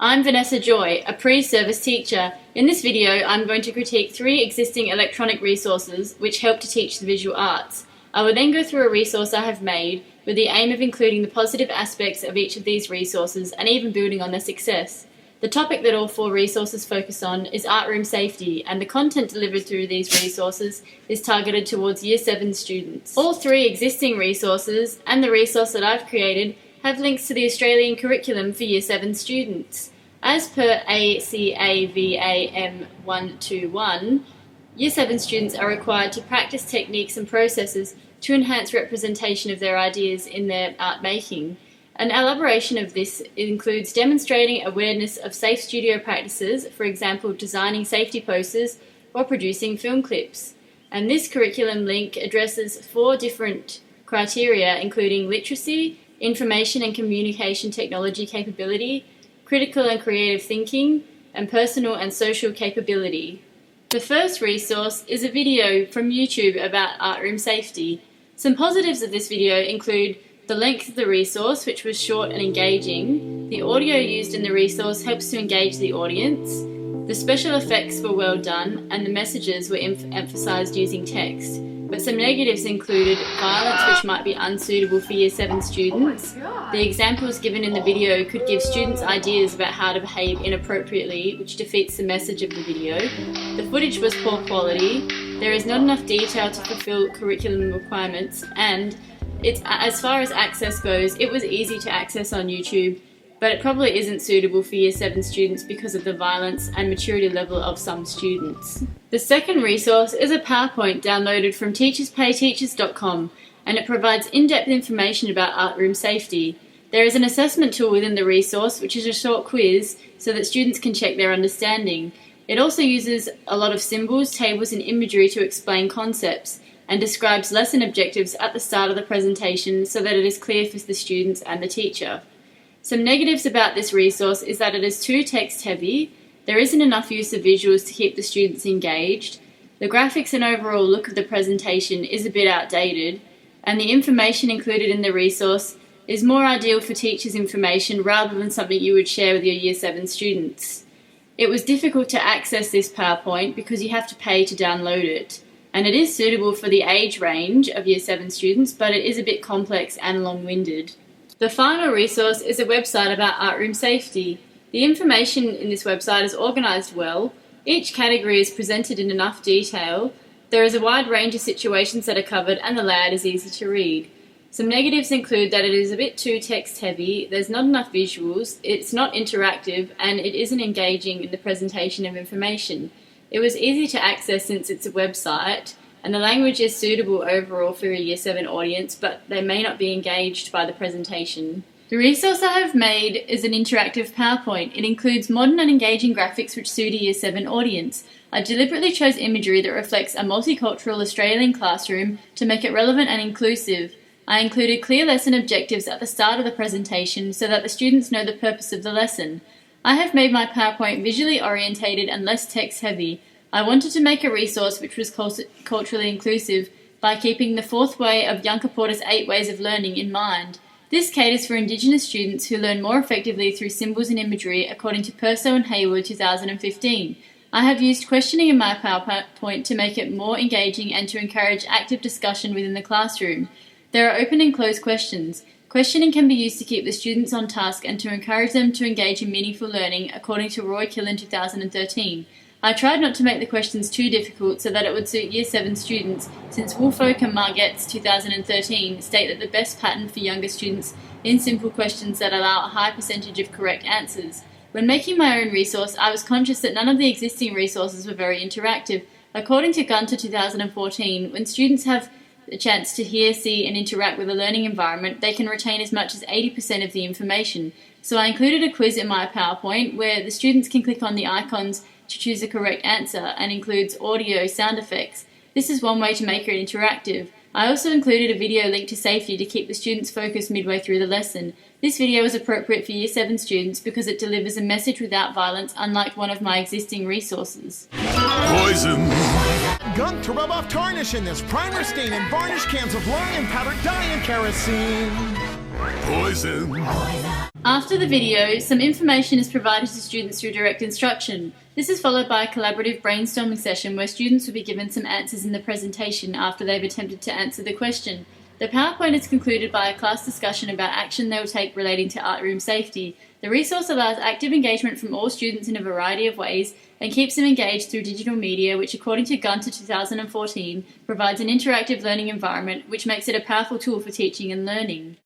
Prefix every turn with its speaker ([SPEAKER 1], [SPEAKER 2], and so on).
[SPEAKER 1] I'm Vanessa Joy, a pre-service teacher. In this video, I'm going to critique 3 existing electronic resources which help to teach the visual arts. I will then go through a resource I have made with the aim of including the positive aspects of each of these resources and even building on their success. The topic that all 4 resources focus on is art room safety, and the content delivered through these resources is targeted towards Year 7 students. All 3 existing resources and the resource that I've created have links to the Australian curriculum for Year 7 students. As per ACAVAM 121, Year 7 students are required to practice techniques and processes to enhance representation of their ideas in their art making. An elaboration of this includes demonstrating awareness of safe studio practices, for example designing safety posters or producing film clips. And this curriculum link addresses 4 different criteria, including literacy, information and communication technology capability, critical and creative thinking, and personal and social capability. The first resource is a video from YouTube about art room safety. Some positives of this video include the length of the resource, which was short and engaging. The audio used in the resource helps to engage the audience. The special effects were well done, and the messages were emphasised using text. But some negatives included violence, which might be unsuitable for Year 7 students. The examples given in the video could give students ideas about how to behave inappropriately, which defeats the message of the video. The footage was poor quality. There is not enough detail to fulfill curriculum requirements, and as far as access goes, it was easy to access on YouTube, but it probably isn't suitable for Year 7 students because of the violence and maturity level of some students. The second resource is a PowerPoint downloaded from teacherspayteachers.com, and it provides in-depth information about art room safety. There is an assessment tool within the resource, which is a short quiz, so that students can check their understanding. It also uses a lot of symbols, tables and imagery to explain concepts, and describes lesson objectives at the start of the presentation so that it is clear for the students and the teacher. Some negatives about this resource is that it is too text heavy, there isn't enough use of visuals to keep the students engaged, the graphics and overall look of the presentation is a bit outdated, and the information included in the resource is more ideal for teachers' information rather than something you would share with your Year 7 students. It was difficult to access this PowerPoint because you have to pay to download it, and it is suitable for the age range of Year 7 students, but it is a bit complex and long-winded. The final resource is a website about art room safety. The information in this website is organised well, each category is presented in enough detail, there is a wide range of situations that are covered, and the layout is easy to read. Some negatives include that it is a bit too text heavy, there's not enough visuals, it's not interactive, and it isn't engaging in the presentation of information. It was easy to access since it's a website, and the language is suitable overall for a Year 7 audience, but they may not be engaged by the presentation. The resource I have made is an interactive PowerPoint. It includes modern and engaging graphics which suit a Year 7 audience. I deliberately chose imagery that reflects a multicultural Australian classroom to make it relevant and inclusive. I included clear lesson objectives at the start of the presentation so that the students know the purpose of the lesson. I have made my PowerPoint visually orientated and less text heavy. I wanted to make a resource which was culturally inclusive by keeping the 4th way of Yunka Porter's 8 ways of learning in mind. This caters for Indigenous students who learn more effectively through symbols and imagery according to Purso and Hayward 2015. I have used questioning in my PowerPoint to make it more engaging and to encourage active discussion within the classroom. There are open and closed questions. Questioning can be used to keep the students on task and to encourage them to engage in meaningful learning according to Roy Killen 2013. I tried not to make the questions too difficult so that it would suit Year 7 students, since Woolfolk and Margetts 2013 state that the best pattern for younger students in simple questions that allow a high percentage of correct answers. When making my own resource, I was conscious that none of the existing resources were very interactive. According to Gunter 2014, when students have a chance to hear, see and interact with a learning environment, they can retain as much as 80% of the information. So I included a quiz in my PowerPoint where the students can click on the icons to choose the correct answer and includes audio, sound effects. This is one way to make it interactive. I also included a video linked to safety to keep the students focused midway through the lesson. This video is appropriate for Year 7 students because it delivers a message without violence, unlike one of my existing resources.
[SPEAKER 2] Poison!
[SPEAKER 3] Gunk to rub off tarnish in this. Primer stain and varnish cans of lime and powdered dye and kerosene.
[SPEAKER 2] Poison!
[SPEAKER 1] After the video, some information is provided to students through direct instruction. This is followed by a collaborative brainstorming session where students will be given some answers in the presentation after they've attempted to answer the question. The PowerPoint is concluded by a class discussion about action they will take relating to art room safety. The resource allows active engagement from all students in a variety of ways and keeps them engaged through digital media, which according to Gunter 2014 provides an interactive learning environment which makes it a powerful tool for teaching and learning.